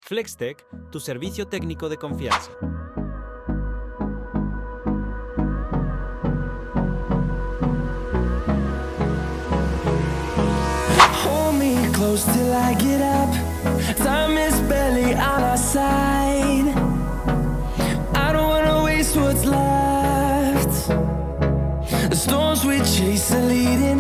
FlexTech, tu servicio técnico de confianza. Hold me close till I get up. Time is barely on our side. I don't wanna waste what's left. The storms we chase are leading